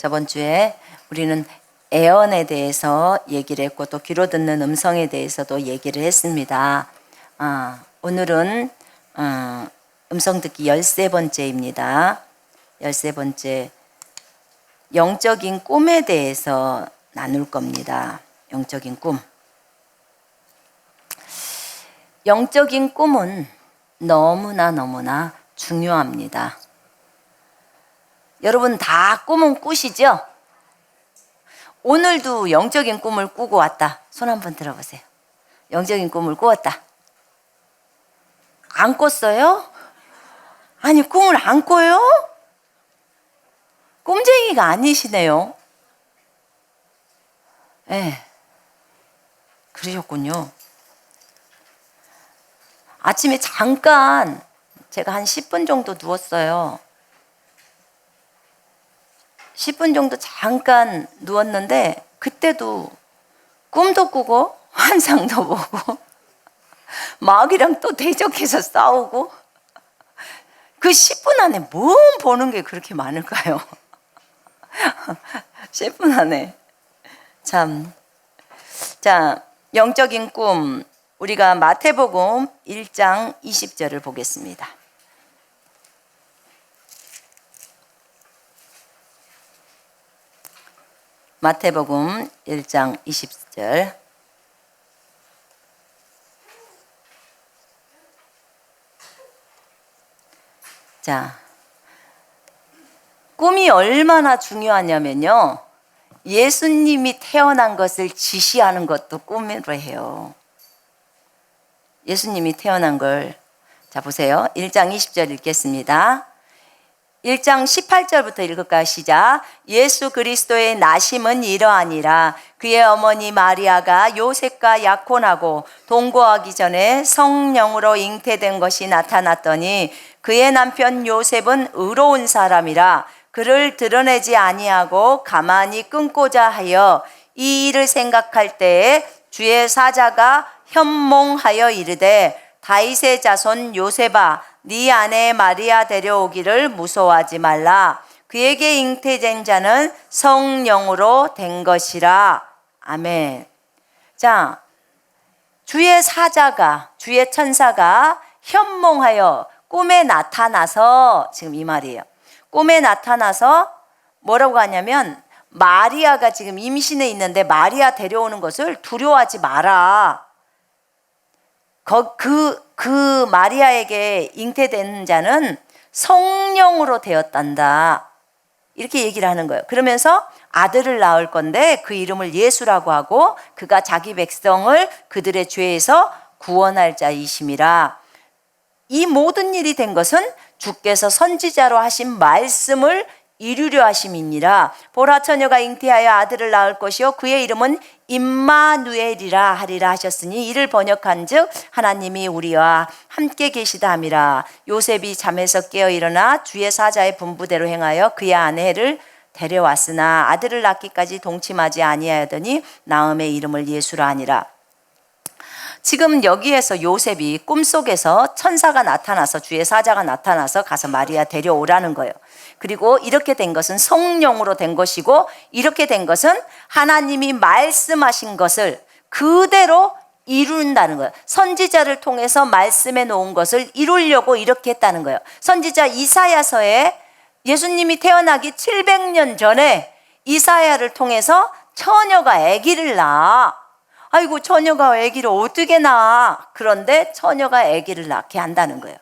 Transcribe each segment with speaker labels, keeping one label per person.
Speaker 1: 저번 주에 우리는 애언에 대해서 얘기를 했고 또 귀로 듣는 음성에 대해서도 얘기를 했습니다. 오늘은 음성 듣기 13번째입니다. 13번째 영적인 꿈에 대해서 나눌 겁니다. 영적인 꿈. 영적인 꿈은 너무나 중요합니다. 여러분 다 꿈은 꾸시죠? 오늘도 영적인 꿈을 꾸고 왔다. 손 한번 들어보세요. 영적인 꿈을 꾸었다. 안 꿨어요? 아니 꿈을 안 꿔요? 꿈쟁이가 아니시네요. 네, 그러셨군요. 아침에 잠깐 제가 한 10분 정도 누웠어요. 10분 정도 잠깐 누웠는데 그때도 꿈도 꾸고 환상도 보고 마귀랑 또 대적해서 싸우고 그 10분 안에 뭐 보는 게 그렇게 많을까요? 10분 안에 참. 자, 영적인 꿈 우리가 마태복음 1장 20절을 보겠습니다. 마태복음 1장 20절. 자, 꿈이 얼마나 중요하냐면요. 예수님이 태어난 것을 지시하는 것도 꿈으로 해요. 예수님이 태어난 걸. 자, 보세요. 1장 20절 읽겠습니다. 1장 18절부터 읽을까요? 시작. 예수 그리스도의 나심은 이러하니라. 그의 어머니 마리아가 요셉과 약혼하고 동거하기 전에 성령으로 잉태된 것이 나타났더니 그의 남편 요셉은 의로운 사람이라 그를 드러내지 아니하고 가만히 끊고자 하여 이 일을 생각할 때에 주의 사자가 현몽하여 이르되 다윗의 자손 요셉아 네 아내 마리아 데려오기를 무서워하지 말라. 그에게 잉태된 자는 성령으로 된 것이라. 아멘. 자, 주의 사자가, 주의 천사가 현몽하여 꿈에 나타나서, 지금 이 말이에요. 꿈에 나타나서 뭐라고 하냐면 마리아가 지금 임신해 있는데 마리아 데려오는 것을 두려워하지 마라. 그 마리아에게 잉태된 자는 성령으로 되었단다. 이렇게 얘기를 하는 거예요. 그러면서 아들을 낳을 건데 그 이름을 예수라고 하고 그가 자기 백성을 그들의 죄에서 구원할 자이심이라. 이 모든 일이 된 것은 주께서 선지자로 하신 말씀을 이루려 하심이니라. 보라 처녀가 잉태하여 아들을 낳을 것이요 그의 이름은 임마누엘이라 하리라 하셨으니 이를 번역한즉 하나님이 우리와 함께 계시다 함이라. 요셉이 잠에서 깨어 일어나 주의 사자의 분부대로 행하여 그의 아내를 데려왔으나 아들을 낳기까지 동침하지 아니하였더니 나음의 이름을 예수라 하니라. 지금 여기에서 요셉이 꿈속에서 천사가 나타나서 주의 사자가 나타나서 가서 마리아 데려오라는 거예요. 그리고 이렇게 된 것은 성령으로 된 것이고 이렇게 된 것은 하나님이 말씀하신 것을 그대로 이룬다는 거예요. 선지자를 통해서 말씀해 놓은 것을 이루려고 이렇게 했다는 거예요. 선지자 이사야서에 예수님이 태어나기 700년 전에 이사야를 통해서 처녀가 아기를 낳아. 아이고 처녀가 아기를 어떻게 낳아. 그런데 처녀가 아기를 낳게 한다는 거예요.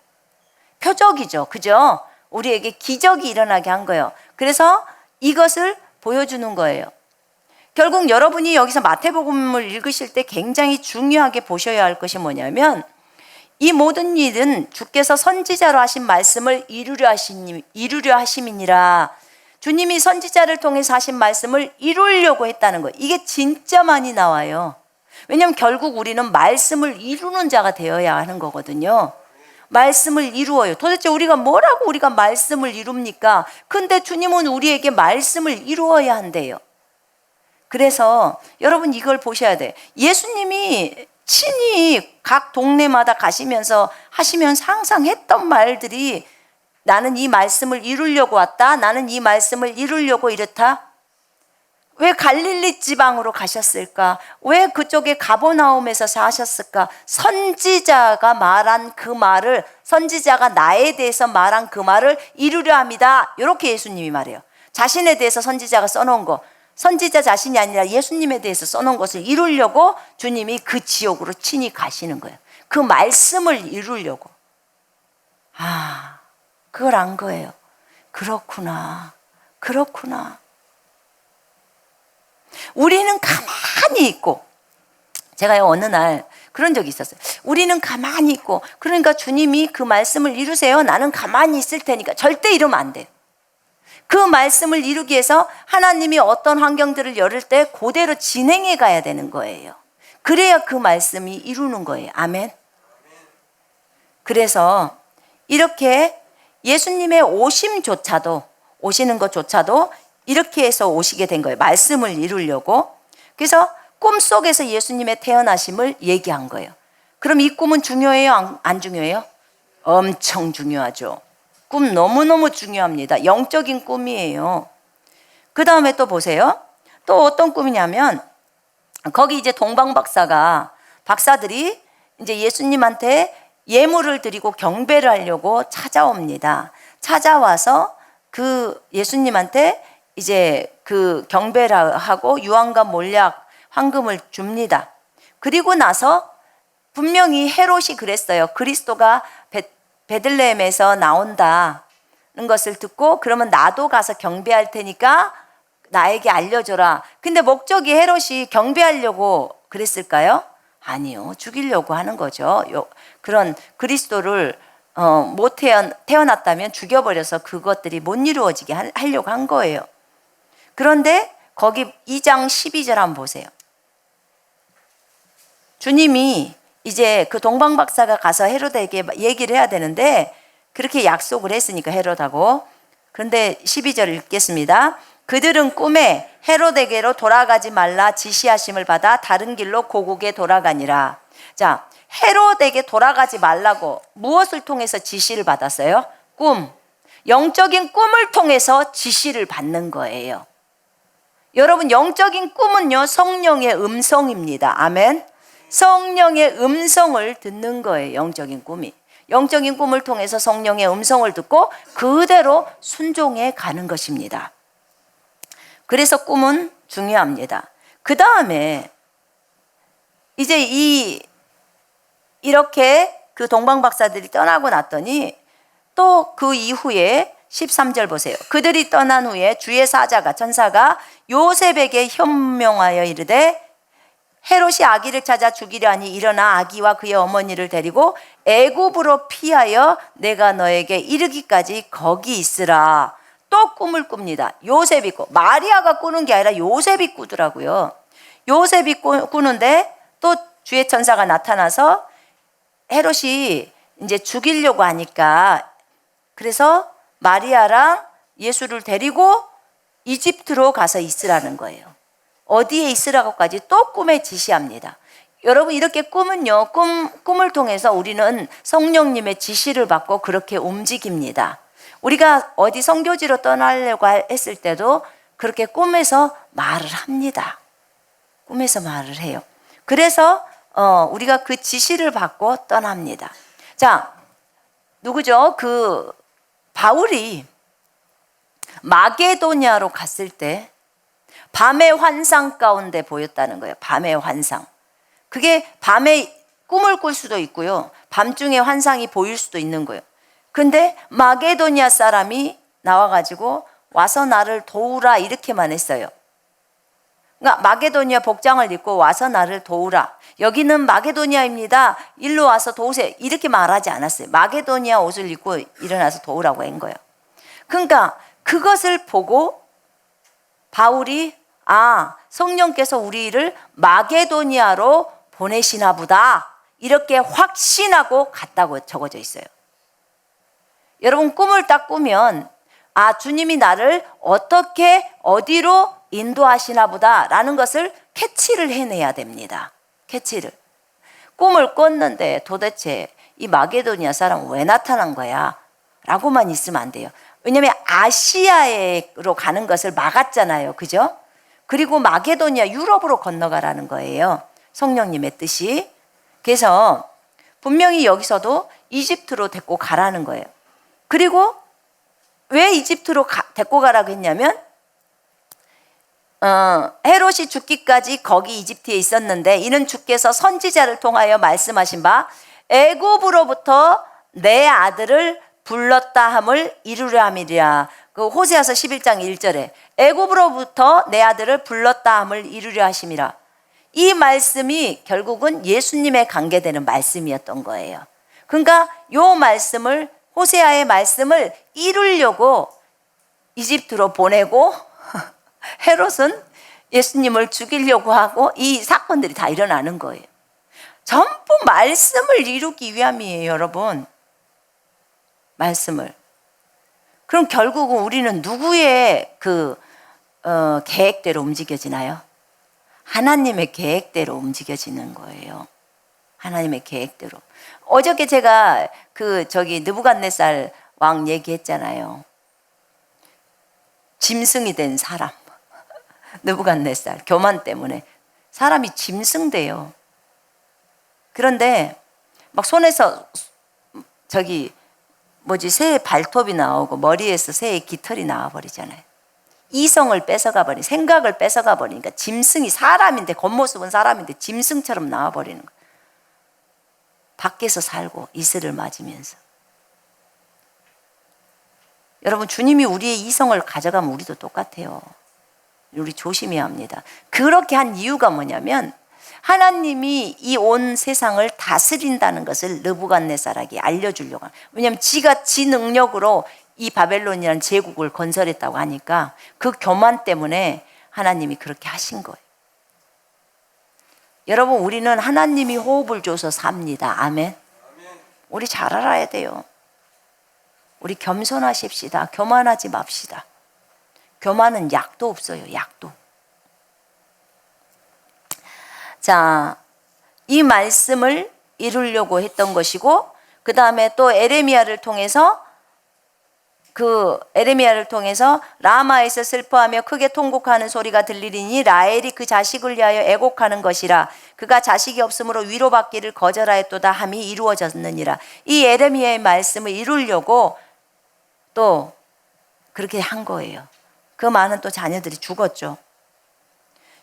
Speaker 1: 표적이죠. 그죠? 우리에게 기적이 일어나게 한 거예요. 그래서 이것을 보여주는 거예요. 결국 여러분이 여기서 마태복음을 읽으실 때 굉장히 중요하게 보셔야 할 것이 뭐냐면 이 모든 일은 주께서 선지자로 하신 말씀을 이루려 하심이니라. 주님이 선지자를 통해서 하신 말씀을 이루려고 했다는 거예요. 이게 진짜 많이 나와요. 왜냐하면 결국 우리는 말씀을 이루는 자가 되어야 하는 거거든요. 말씀을 이루어요. 도대체 우리가 뭐라고 우리가 말씀을 이룹니까? 근데 주님은 우리에게 말씀을 이루어야 한대요. 그래서 여러분 이걸 보셔야 돼. 예수님이 친히 각 동네마다 가시면서 하시면서 항상 했던 말들이 나는 이 말씀을 이루려고 왔다. 나는 이 말씀을 이루려고 이렇다. 왜 갈릴리 지방으로 가셨을까? 왜 그쪽에 가버나움에서 사셨을까? 선지자가 말한 그 말을, 선지자가 나에 대해서 말한 그 말을 이루려 합니다. 이렇게 예수님이 말해요. 자신에 대해서 선지자가 써놓은 거, 선지자 자신이 아니라 예수님에 대해서 써놓은 것을 이루려고 주님이 그 지옥으로 친히 가시는 거예요. 그 말씀을 이루려고. 그걸 안 거예요. 그렇구나. 우리는 가만히 있고, 제가요 어느 날 그런 적이 있었어요. 우리는 가만히 있고, 그러니까 주님이 그 말씀을 이루세요. 나는 가만히 있을 테니까. 절대 이러면 안 돼요. 그 말씀을 이루기 위해서 하나님이 어떤 환경들을 열을 때 그대로 진행해 가야 되는 거예요. 그래야 그 말씀이 이루는 거예요. 아멘. 그래서 이렇게 예수님의 오시는 것조차도 이렇게 해서 오시게 된 거예요. 말씀을 이루려고. 그래서 꿈속에서 예수님의 태어나심을 얘기한 거예요. 그럼 이 꿈은 중요해요? 안 중요해요? 엄청 중요하죠. 꿈 너무너무 중요합니다. 영적인 꿈이에요. 그 다음에 또 보세요. 또 어떤 꿈이냐면, 거기 이제 박사들이 이제 예수님한테 예물을 드리고 경배를 하려고 찾아옵니다. 찾아와서 그 예수님한테 이제 그 경배를 하고 유황과 몰약, 황금을 줍니다. 그리고 나서 분명히 헤롯이 그랬어요. 그리스도가 베들레헴에서 나온다는 것을 듣고, 그러면 나도 가서 경배할 테니까 나에게 알려줘라. 근데 목적이 헤롯이 경배하려고 그랬을까요? 아니요. 죽이려고 하는 거죠. 그런 그리스도를 못 태어났다면 죽여버려서 그것들이 못 이루어지게 하려고 한 거예요. 그런데 거기 2장 12절 한번 보세요. 주님이 이제 그 동방박사가 가서 헤롯에게 얘기를 해야 되는데, 그렇게 약속을 했으니까 헤롯하고. 그런데 12절 읽겠습니다. 그들은 꿈에 헤롯에게로 돌아가지 말라 지시하심을 받아 다른 길로 고국에 돌아가니라. 자, 헤롯에게 돌아가지 말라고 무엇을 통해서 지시를 받았어요? 꿈. 영적인 꿈을 통해서 지시를 받는 거예요. 여러분, 영적인 꿈은요, 성령의 음성입니다. 아멘. 성령의 음성을 듣는 거예요. 영적인 꿈이. 영적인 꿈을 통해서 성령의 음성을 듣고 그대로 순종해 가는 것입니다. 그래서 꿈은 중요합니다. 그 다음에 이제 이렇게 그 동방박사들이 떠나고 났더니 또 그 이후에 13절 보세요. 그들이 떠난 후에 주의 천사가 요셉에게 현명하여 이르되 헤롯이 아기를 찾아 죽이려 하니 일어나 아기와 그의 어머니를 데리고 애굽으로 피하여 내가 너에게 이르기까지 거기 있으라. 또 꿈을 꿉니다. 요셉이 꾸. 마리아가 꾸는 게 아니라 요셉이 꾸더라고요. 요셉이 꾸는데 또 주의 천사가 나타나서 헤롯이 이제 죽이려고 하니까, 그래서 마리아랑 예수를 데리고 이집트로 가서 있으라는 거예요. 어디에 있으라고까지 또 꿈에 지시합니다. 여러분, 이렇게 꿈은요, 꿈을 통해서 우리는 성령님의 지시를 받고 그렇게 움직입니다. 우리가 어디 선교지로 떠나려고 했을 때도 그렇게 꿈에서 말을 합니다. 꿈에서 말을 해요. 그래서 우리가 그 지시를 받고 떠납니다. 자, 누구죠? 그 바울이 마게도냐로 갔을 때 밤의 환상 가운데 보였다는 거예요. 밤의 환상. 그게 밤에 꿈을 꿀 수도 있고요, 밤중에 환상이 보일 수도 있는 거예요. 근데 마게도냐 사람이 나와가지고 와서 나를 도우라 이렇게만 했어요. 그러니까 마게도냐 복장을 입고 와서 나를 도우라. 여기는 마게도냐입니다. 일로 와서 도우세요. 이렇게 말하지 않았어요. 마게도냐 옷을 입고 일어나서 도우라고 한 거예요. 그러니까 그것을 보고 바울이 성령께서 우리를 마게도니아로 보내시나 보다, 이렇게 확신하고 갔다고 적어져 있어요. 여러분, 꿈을 딱 꾸면 주님이 나를 어떻게 어디로 인도하시나 보다 라는 것을 캐치를 해내야 됩니다. 캐치를. 꿈을 꿨는데 도대체 이 마게도니아 사람은 왜 나타난 거야? 라고만 있으면 안 돼요. 왜냐하면 아시아로 가는 것을 막았잖아요. 그죠? 그리고 마게도니아 유럽으로 건너가라는 거예요. 성령님의 뜻이. 그래서 분명히 여기서도 이집트로 데리고 가라는 거예요. 그리고 왜 이집트로 데리고 가라고 했냐면 헤롯이 죽기까지 거기 이집트에 있었는데 이는 주께서 선지자를 통하여 말씀하신 바 애굽으로부터 내 아들을 불렀다 함을 이루려 함이리라. 그 호세아서 11장 1절에 애굽으로부터 내 아들을 불렀다 함을 이루려 하심이라. 이 말씀이 결국은 예수님에 관계되는 말씀이었던 거예요. 그러니까 요 말씀을, 호세아의 말씀을 이루려고 이집트로 보내고 헤롯은 예수님을 죽이려고 하고 이 사건들이 다 일어나는 거예요. 전부 말씀을 이루기 위함이에요, 여러분. 말씀을. 그럼 결국은 우리는 누구의 계획대로 움직여지나요? 하나님의 계획대로 움직여지는 거예요. 하나님의 계획대로. 어저께 제가 느부갓네살 왕 얘기했잖아요. 짐승이 된 사람. 느부갓네살 교만 때문에 사람이 짐승돼요. 그런데 막 손에서 새의 발톱이 나오고 머리에서 새의 깃털이 나와버리잖아요. 이성을 뺏어가 버리니, 생각을 뺏어가 버리니까 짐승이 사람인데, 겉모습은 사람인데 짐승처럼 나와버리는 거예요. 밖에서 살고 이슬을 맞으면서. 여러분, 주님이 우리의 이성을 가져가면 우리도 똑같아요. 우리 조심해야 합니다. 그렇게 한 이유가 뭐냐면 하나님이 이 온 세상을 다스린다는 것을 느부갓네살에게 알려주려고. 왜냐하면 지가 지 능력으로 이 바벨론이라는 제국을 건설했다고 하니까 그 교만 때문에 하나님이 그렇게 하신 거예요. 여러분, 우리는 하나님이 호흡을 줘서 삽니다. 아멘. 우리 잘 알아야 돼요. 우리 겸손하십시다. 교만하지 맙시다. 교만은 약도 없어요. 약도. 자, 이 말씀을 이루려고 했던 것이고, 그 다음에 또 에레미야를 통해서 라마에서 슬퍼하며 크게 통곡하는 소리가 들리리니 라헬이 그 자식을 위하여 애곡하는 것이라. 그가 자식이 없으므로 위로받기를 거절하였도다 함이 이루어졌느니라. 이 에레미야의 말씀을 이루려고 또 그렇게 한 거예요. 그 많은 또 자녀들이 죽었죠.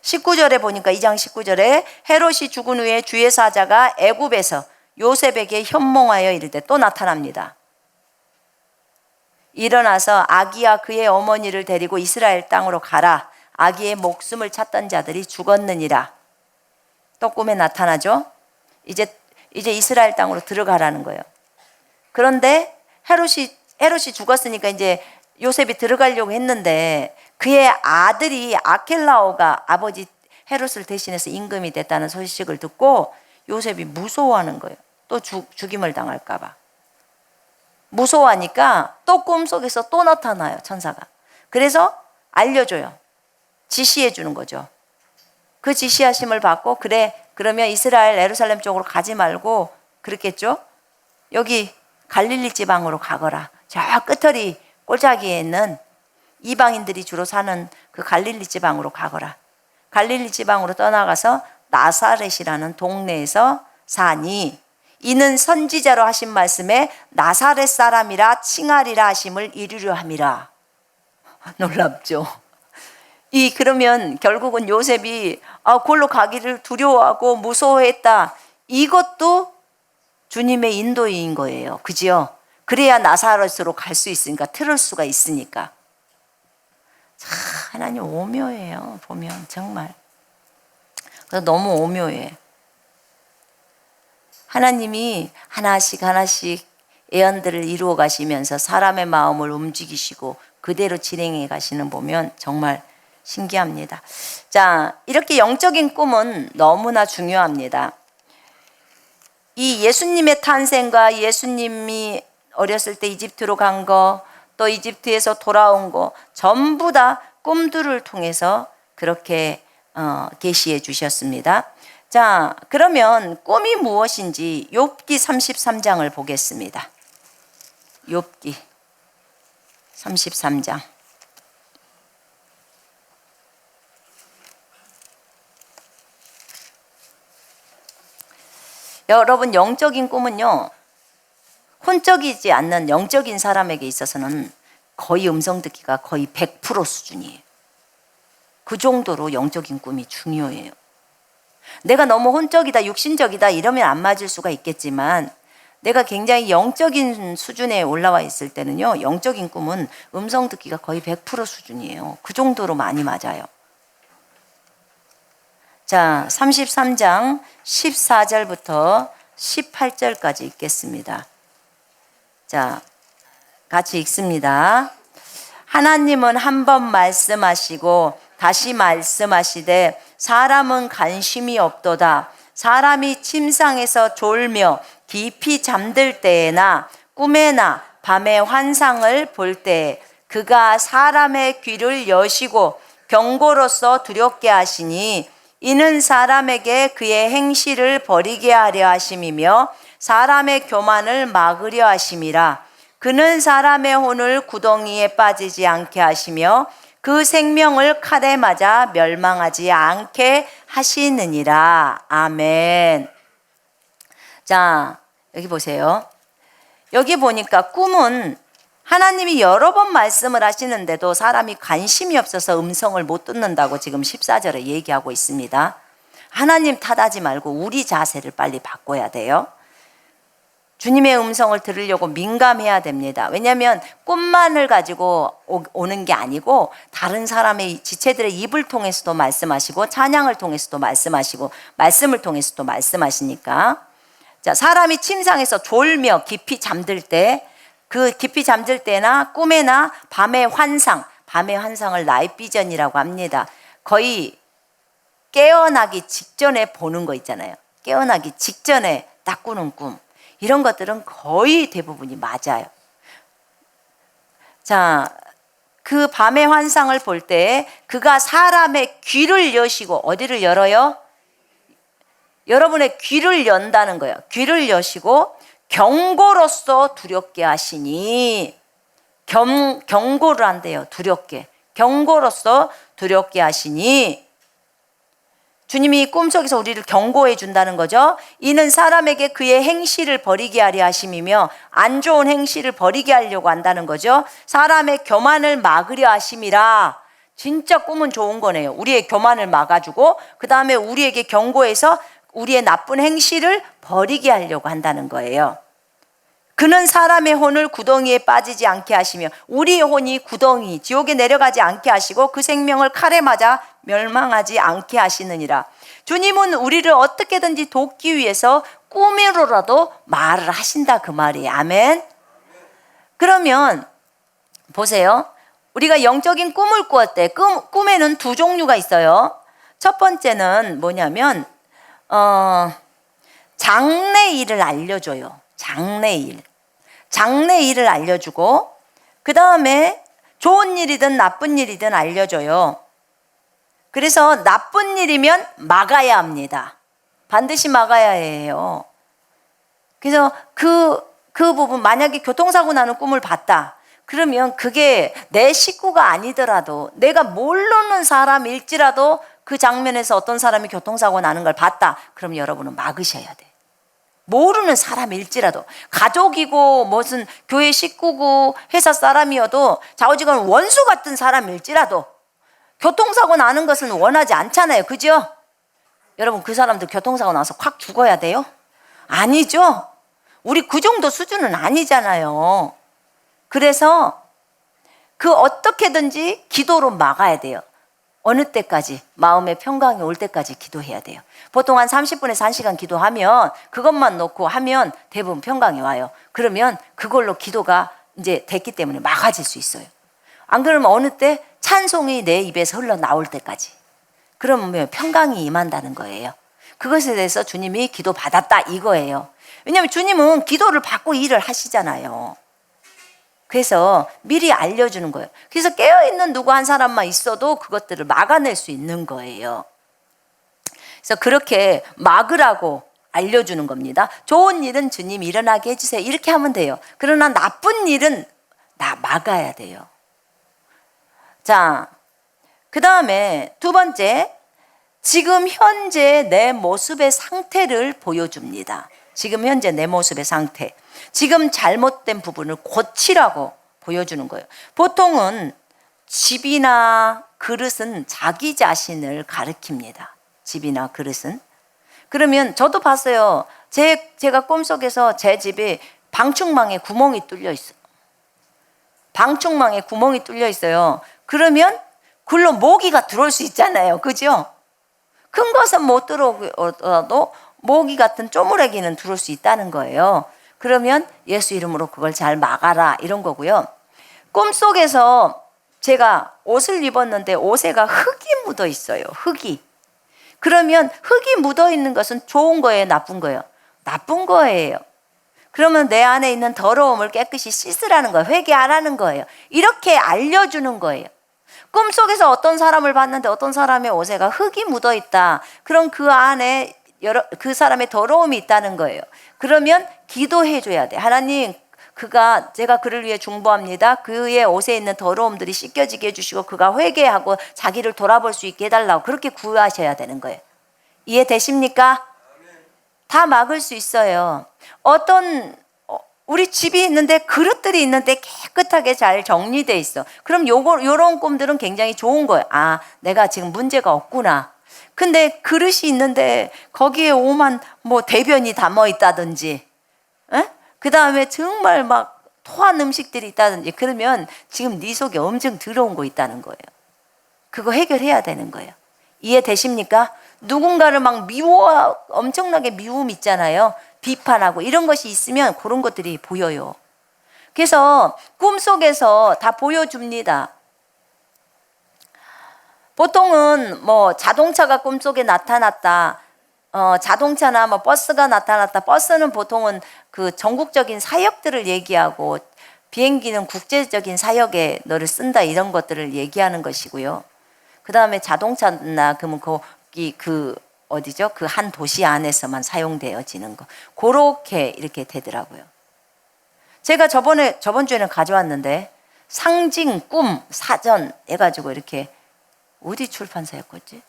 Speaker 1: 19절에 보니까 2장 19절에 헤롯이 죽은 후에 주의 사자가 애굽에서 요셉에게 현몽하여 이르되 또 나타납니다. 일어나서 아기와 그의 어머니를 데리고 이스라엘 땅으로 가라. 아기의 목숨을 찾던 자들이 죽었느니라. 또 꿈에 나타나죠. 이제 이스라엘 땅으로 들어가라는 거예요. 그런데 헤롯이 죽었으니까 이제 요셉이 들어가려고 했는데 그의 아들이 아켈라오가 아버지 헤롯을 대신해서 임금이 됐다는 소식을 듣고 요셉이 무서워하는 거예요. 또 죽임을 당할까 봐. 무서워하니까 또 꿈속에서 또 나타나요, 천사가. 그래서 알려줘요. 지시해 주는 거죠. 그 지시하심을 받고 그러면 이스라엘 예루살렘 쪽으로 가지 말고 그랬겠죠. 여기 갈릴리 지방으로 가거라. 저 끝터리 골짜기에 있는 이방인들이 주로 사는 그 갈릴리 지방으로 가거라. 갈릴리 지방으로 떠나가서 나사렛이라는 동네에서 사니 이는 선지자로 하신 말씀에 나사렛 사람이라 칭하리라 하심을 이루려 함이라. 놀랍죠. 그러면 결국은 요셉이 그걸로 가기를 두려워하고 무서워했다. 이것도 주님의 인도인 거예요. 그지요? 그래야 나사렛으로 갈 수 있으니까, 틀을 수가 있으니까. 참 하나님 오묘해요. 보면 정말. 그래서 너무 오묘해. 하나님이 하나씩 예언들을 이루어 가시면서 사람의 마음을 움직이시고 그대로 진행해 가시는 보면 정말 신기합니다. 자, 이렇게 영적인 꿈은 너무나 중요합니다. 이 예수님의 탄생과 예수님이 어렸을 때 이집트로 간 거, 또 이집트에서 돌아온 거 전부 다 꿈들을 통해서 그렇게 계시해 주셨습니다. 자, 그러면 꿈이 무엇인지 욥기 33장을 보겠습니다. 욥기 33장. 여러분, 영적인 꿈은요, 혼적이지 않는 영적인 사람에게 있어서는 거의 음성 듣기가 거의 100% 수준이에요. 그 정도로 영적인 꿈이 중요해요. 내가 너무 혼적이다, 육신적이다 이러면 안 맞을 수가 있겠지만, 내가 굉장히 영적인 수준에 올라와 있을 때는요, 영적인 꿈은 음성 듣기가 거의 100% 수준이에요. 그 정도로 많이 맞아요. 자, 33장 14절부터 18절까지 읽겠습니다. 자, 같이 읽습니다. 하나님은 한 번 말씀하시고 다시 말씀하시되 사람은 관심이 없도다. 사람이 침상에서 졸며 깊이 잠들 때에나 꿈에나 밤의 환상을 볼 때에 그가 사람의 귀를 여시고 경고로서 두렵게 하시니 이는 사람에게 그의 행실을 버리게 하려 하심이며 사람의 교만을 막으려 하심이라. 그는 사람의 혼을 구덩이에 빠지지 않게 하시며 그 생명을 칼에 맞아 멸망하지 않게 하시느니라. 아멘. 자, 여기 보세요. 여기 보니까 꿈은 하나님이 여러 번 말씀을 하시는데도 사람이 관심이 없어서 음성을 못 듣는다고 지금 14절에 얘기하고 있습니다. 하나님 탓하지 말고 우리 자세를 빨리 바꿔야 돼요. 주님의 음성을 들으려고 민감해야 됩니다. 왜냐하면 꿈만을 가지고 오는 게 아니고 다른 사람의 지체들의 입을 통해서도 말씀하시고 찬양을 통해서도 말씀하시고 말씀을 통해서도 말씀하시니까. 자, 사람이 침상에서 졸며 깊이 잠들 때, 그 깊이 잠들 때나 꿈에나 밤의 환상을 나잇 비전이라고 합니다. 거의 깨어나기 직전에 보는 거 있잖아요. 깨어나기 직전에 딱 꾸는 꿈. 이런 것들은 거의 대부분이 맞아요. 자, 그 밤의 환상을 볼 때 그가 사람의 귀를 여시고, 어디를 열어요? 여러분의 귀를 연다는 거예요. 귀를 여시고 경고로서 두렵게 하시니, 경고를 한대요. 두렵게. 경고로서 두렵게 하시니, 주님이 꿈속에서 우리를 경고해 준다는 거죠. 이는 사람에게 그의 행실을 버리게 하려 하심이며 안 좋은 행실을 버리게 하려고 한다는 거죠. 사람의 교만을 막으려 하심이라. 진짜 꿈은 좋은 거네요. 우리의 교만을 막아주고 그 다음에 우리에게 경고해서 우리의 나쁜 행실을 버리게 하려고 한다는 거예요. 그는 사람의 혼을 구덩이에 빠지지 않게 하시며, 우리의 혼이 구덩이, 지옥에 내려가지 않게 하시고 그 생명을 칼에 맞아 멸망하지 않게 하시느니라. 주님은 우리를 어떻게든지 돕기 위해서 꿈으로라도 말을 하신다, 그 말이에요. 아멘. 그러면 보세요. 우리가 영적인 꿈을 꾸었을 때 꿈에는 두 종류가 있어요. 첫 번째는 뭐냐면 장래일을 알려줘요. 장래일을 알려주고 그 다음에 좋은 일이든 나쁜 일이든 알려줘요. 그래서 나쁜 일이면 막아야 합니다. 반드시 막아야 해요. 그래서 그 부분, 만약에 교통사고 나는 꿈을 봤다. 그러면 그게 내 식구가 아니더라도, 내가 모르는 사람일지라도 그 장면에서 어떤 사람이 교통사고 나는 걸 봤다. 그럼 여러분은 막으셔야 돼. 모르는 사람일지라도, 가족이고 무슨 교회 식구고 회사 사람이어도 좌우지간 원수 같은 사람일지라도 교통사고 나는 것은 원하지 않잖아요. 그죠? 여러분, 그 사람들 교통사고 나서 확 죽어야 돼요? 아니죠. 우리 그 정도 수준은 아니잖아요. 그래서 그 어떻게든지 기도로 막아야 돼요. 어느 때까지? 마음의 평강이 올 때까지 기도해야 돼요. 보통 한 30분에서 1시간 기도하면, 그것만 놓고 하면 대부분 평강이 와요. 그러면 그걸로 기도가 이제 됐기 때문에 막아질 수 있어요. 안 그러면 어느 때? 찬송이 내 입에서 흘러나올 때까지. 그러면 평강이 임한다는 거예요. 그것에 대해서 주님이 기도 받았다, 이거예요. 왜냐하면 주님은 기도를 받고 일을 하시잖아요. 그래서 미리 알려주는 거예요. 그래서 깨어있는 누구 한 사람만 있어도 그것들을 막아낼 수 있는 거예요. 그래서 그렇게 막으라고 알려주는 겁니다. 좋은 일은 주님 일어나게 해주세요, 이렇게 하면 돼요. 그러나 나쁜 일은 나 막아야 돼요. 자, 그 다음에 두 번째, 지금 현재 내 모습의 상태를 보여줍니다. 지금 현재 내 모습의 상태, 지금 잘못된 부분을 고치라고 보여주는 거예요. 보통은 집이나 그릇은 자기 자신을 가리킵니다. 집이나 그릇은. 그러면 저도 봤어요. 제가 꿈속에서 제 집에 방충망에 구멍이 뚫려 있어요. 방충망에 구멍이 뚫려 있어요. 그러면 글로 모기가 들어올 수 있잖아요. 그죠? 큰 것은 못 들어오더라도 모기 같은 쪼무레기는 들어올 수 있다는 거예요. 그러면 예수 이름으로 그걸 잘 막아라, 이런 거고요. 꿈속에서 제가 옷을 입었는데 옷에가 흙이 묻어 있어요. 흙이. 그러면 흙이 묻어 있는 것은 좋은 거예요, 나쁜 거예요? 나쁜 거예요. 그러면 내 안에 있는 더러움을 깨끗이 씻으라는 거예요. 회개하라는 거예요. 이렇게 알려주는 거예요. 꿈속에서 어떤 사람을 봤는데 어떤 사람의 옷에가 흙이 묻어 있다. 그럼 그 안에 그 사람의 더러움이 있다는 거예요. 그러면 기도해 줘야 돼. 하나님, 제가 그를 위해 중보합니다. 그의 옷에 있는 더러움들이 씻겨지게 해주시고 그가 회개하고 자기를 돌아볼 수 있게 해달라고 그렇게 구하셔야 되는 거예요. 이해되십니까? 다 막을 수 있어요. 우리 집이 있는데 그릇들이 있는데 깨끗하게 잘 정리돼 있어. 그럼 요런 꿈들은 굉장히 좋은 거예요. 아, 내가 지금 문제가 없구나. 근데 그릇이 있는데 거기에 오만 대변이 담아 있다든지, 그 다음에 정말 막 토한 음식들이 있다든지, 그러면 지금 네 속에 엄청 더러운 거 있다는 거예요. 그거 해결해야 되는 거예요. 이해되십니까? 누군가를 막 엄청나게 미움 있잖아요. 비판하고 이런 것이 있으면 그런 것들이 보여요. 그래서 꿈속에서 다 보여줍니다. 보통은 자동차가 꿈속에 나타났다. 자동차나 버스가 나타났다. 버스는 보통은 그 전국적인 사역들을 얘기하고, 비행기는 국제적인 사역에 너를 쓴다, 이런 것들을 얘기하는 것이고요. 그 다음에 자동차나 그러면 어디죠? 그 한 도시 안에서만 사용되어지는 거. 그렇게 이렇게 되더라고요. 제가 저번 주에는 가져왔는데, 상징, 꿈, 사전 해가지고 이렇게, 어디 출판사였겠지?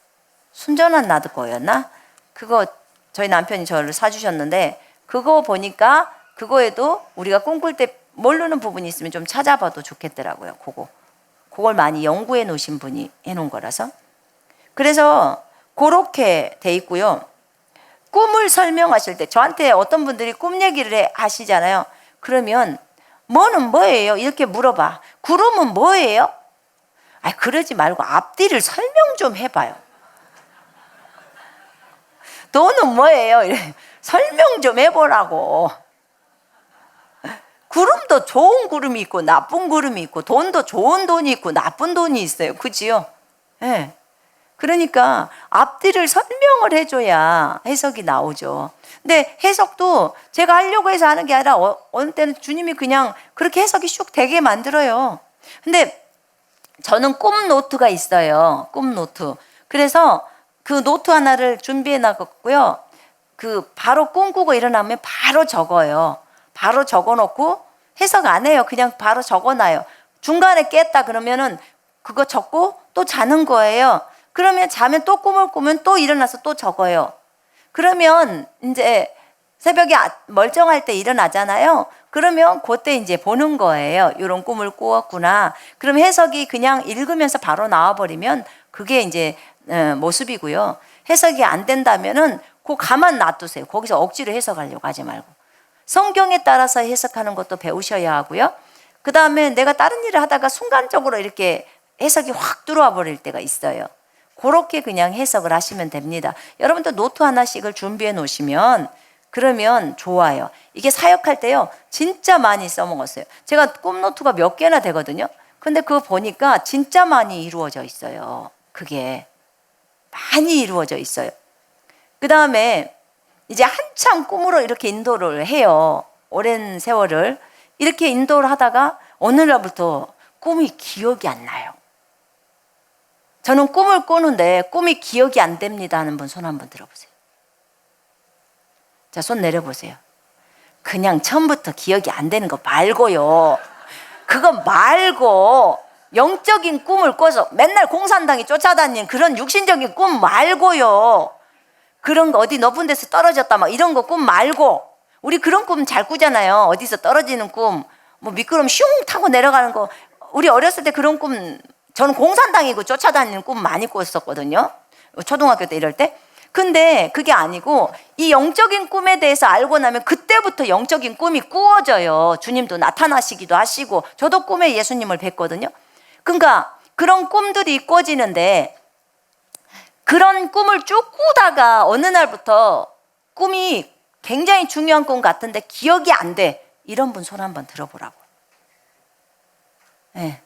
Speaker 1: 순전한 나도 거였나? 그거 저희 남편이 저를 사주셨는데, 그거 보니까 그거에도 우리가 꿈꿀 때 모르는 부분이 있으면 좀 찾아봐도 좋겠더라고요. 그걸 많이 연구해 놓으신 분이 해놓은 거라서. 그래서 그렇게 돼 있고요. 꿈을 설명하실 때 저한테 어떤 분들이 꿈 얘기를 하시잖아요. 그러면 뭐는 뭐예요? 이렇게 물어봐. 구름은 뭐예요? 그러지 말고 앞뒤를 설명 좀 해봐요. 돈은 뭐예요? 설명 좀 해보라고. 구름도 좋은 구름이 있고 나쁜 구름이 있고, 돈도 좋은 돈이 있고 나쁜 돈이 있어요. 그지요? 네. 그러니까 앞뒤를 설명을 해줘야 해석이 나오죠. 근데 해석도 제가 하려고 해서 하는 게 아니라 어느 때는 주님이 그냥 그렇게 해석이 쑥 되게 만들어요. 근데 저는 꿈 노트가 있어요. 꿈 노트. 그래서 그 노트 하나를 준비해 놨고요. 바로 꿈꾸고 일어나면 바로 적어요. 바로 적어 놓고 해석 안 해요. 그냥 바로 적어 놔요. 중간에 깼다 그러면은 그거 적고 또 자는 거예요. 그러면 자면 또 꿈을 꾸면 또 일어나서 또 적어요. 그러면 이제 새벽에 멀쩡할 때 일어나잖아요. 그러면 그때 이제 보는 거예요. 이런 꿈을 꾸었구나. 그럼 해석이 그냥 읽으면서 바로 나와버리면 그게 이제 모습이고요. 해석이 안 된다면은 가만 놔두세요. 거기서 억지로 해석하려고 하지 말고. 성경에 따라서 해석하는 것도 배우셔야 하고요. 그 다음에 내가 다른 일을 하다가 순간적으로 이렇게 해석이 확 들어와 버릴 때가 있어요. 그렇게 그냥 해석을 하시면 됩니다. 여러분도 노트 하나씩을 준비해 놓으시면 그러면 좋아요. 이게 사역할 때요, 진짜 많이 써먹었어요. 제가 꿈 노트가 몇 개나 되거든요. 근데 그거 보니까 진짜 많이 이루어져 있어요. 그게 많이 이루어져 있어요. 그 다음에 이제 한참 꿈으로 이렇게 인도를 해요. 오랜 세월을 이렇게 인도를 하다가 어느 날부터 꿈이 기억이 안 나요. 저는 꿈을 꾸는데 꿈이 기억이 안 됩니다 하는 분 손 한번 들어보세요. 자, 손 내려보세요. 그냥 처음부터 기억이 안 되는 거 말고요. 그거 말고 영적인 꿈을 꿔서 맨날 공산당이 쫓아다니는 그런 육신적인 꿈 말고요. 그런 거 어디 높은 데서 떨어졌다 막 이런 거 꿈 말고 우리 그런 꿈 잘 꾸잖아요. 어디서 떨어지는 꿈, 뭐 미끄럼 슝 타고 내려가는 거. 우리 어렸을 때 그런 꿈, 저는 공산당이고 쫓아다니는 꿈 많이 꿨었거든요. 초등학교 때 이럴 때. 근데 그게 아니고 이 영적인 꿈에 대해서 알고 나면 그때부터 영적인 꿈이 꾸어져요. 주님도 나타나시기도 하시고, 저도 꿈에 예수님을 뵀거든요. 그러니까 그런 꿈들이 꾸어지는데, 그런 꿈을 쭉 꾸다가 어느 날부터 꿈이 굉장히 중요한 꿈 같은데 기억이 안 돼. 이런 분 손 한번 들어보라고. 네.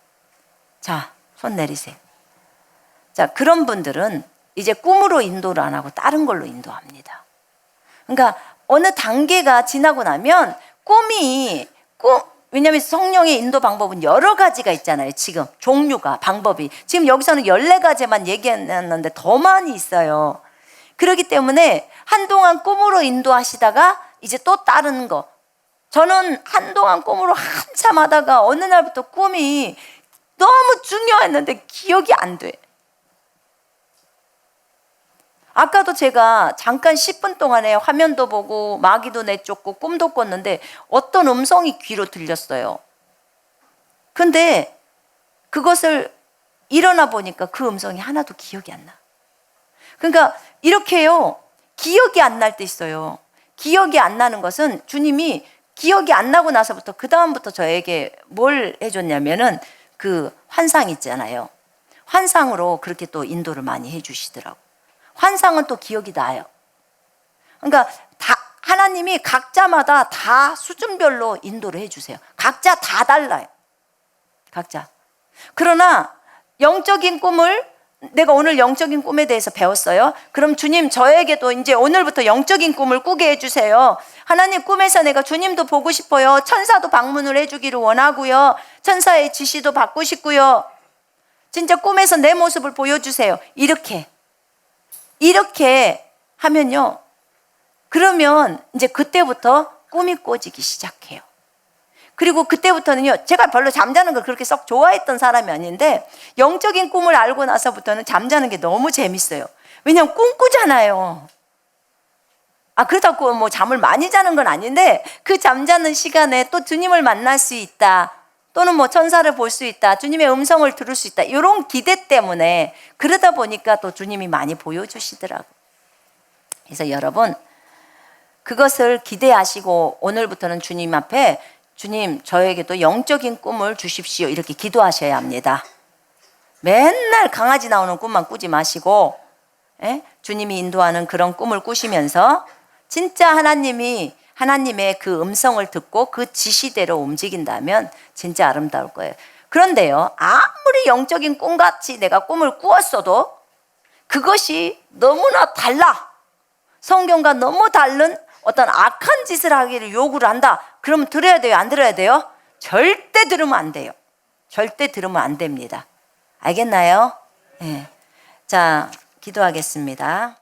Speaker 1: 자, 손 내리세요. 자, 그런 분들은 이제 꿈으로 인도를 안 하고 다른 걸로 인도합니다. 그러니까 어느 단계가 지나고 나면 왜냐하면 성령의 인도 방법은 여러 가지가 있잖아요. 지금 종류가, 방법이. 지금 여기서는 14가지만 얘기했는데 더 많이 있어요. 그렇기 때문에 한동안 꿈으로 인도하시다가 이제 또 다른 거. 저는 한동안 꿈으로 한참 하다가 어느 날부터 꿈이 너무 중요했는데 기억이 안 돼. 아까도 제가 잠깐 10분 동안에 화면도 보고 마귀도 내쫓고 꿈도 꿨는데 어떤 음성이 귀로 들렸어요. 근데 그것을 일어나 보니까 그 음성이 하나도 기억이 안 나. 그러니까 이렇게요, 기억이 안 날 때 있어요. 기억이 안 나는 것은 주님이 기억이 안 나고 나서부터 그 다음부터 저에게 뭘 해줬냐면은 그 환상 있잖아요. 환상으로 그렇게 또 인도를 많이 해주시더라고. 환상은 또 기억이 나요. 그러니까 하나님이 각자마다 다 수준별로 인도를 해주세요. 각자 다 달라요. 각자. 그러나 영적인 꿈을, 내가 오늘 영적인 꿈에 대해서 배웠어요. 그럼 주님, 저에게도 이제 오늘부터 영적인 꿈을 꾸게 해주세요. 하나님, 꿈에서 내가 주님도 보고 싶어요. 천사도 방문을 해주기를 원하고요. 천사의 지시도 받고 싶고요. 진짜 꿈에서 내 모습을 보여주세요. 이렇게 하면요, 그러면 이제 그때부터 꿈이 꿔지기 시작해요. 그리고 그때부터는요, 제가 별로 잠자는 걸 그렇게 썩 좋아했던 사람이 아닌데 영적인 꿈을 알고 나서부터는 잠자는 게 너무 재밌어요. 왜냐하면 꿈꾸잖아요. 그렇다고 뭐 잠을 많이 자는 건 아닌데 그 잠자는 시간에 또 주님을 만날 수 있다, 또는 뭐 천사를 볼 수 있다, 주님의 음성을 들을 수 있다, 이런 기대 때문에 그러다 보니까 또 주님이 많이 보여주시더라고요. 그래서 여러분, 그것을 기대하시고 오늘부터는 주님 앞에, 주님, 저에게도 영적인 꿈을 주십시오, 이렇게 기도하셔야 합니다. 맨날 강아지 나오는 꿈만 꾸지 마시고, 주님이 인도하는 그런 꿈을 꾸시면서 진짜 하나님의 그 음성을 듣고 그 지시대로 움직인다면 진짜 아름다울 거예요. 그런데요, 아무리 영적인 꿈같이 내가 꿈을 꾸었어도 그것이 너무나 달라, 성경과 너무 다른 어떤 악한 짓을 하기를 요구를 한다. 그러면 들어야 돼요, 안 들어야 돼요? 절대 들으면 안 돼요. 절대 들으면 안 됩니다. 알겠나요? 네. 자, 기도하겠습니다.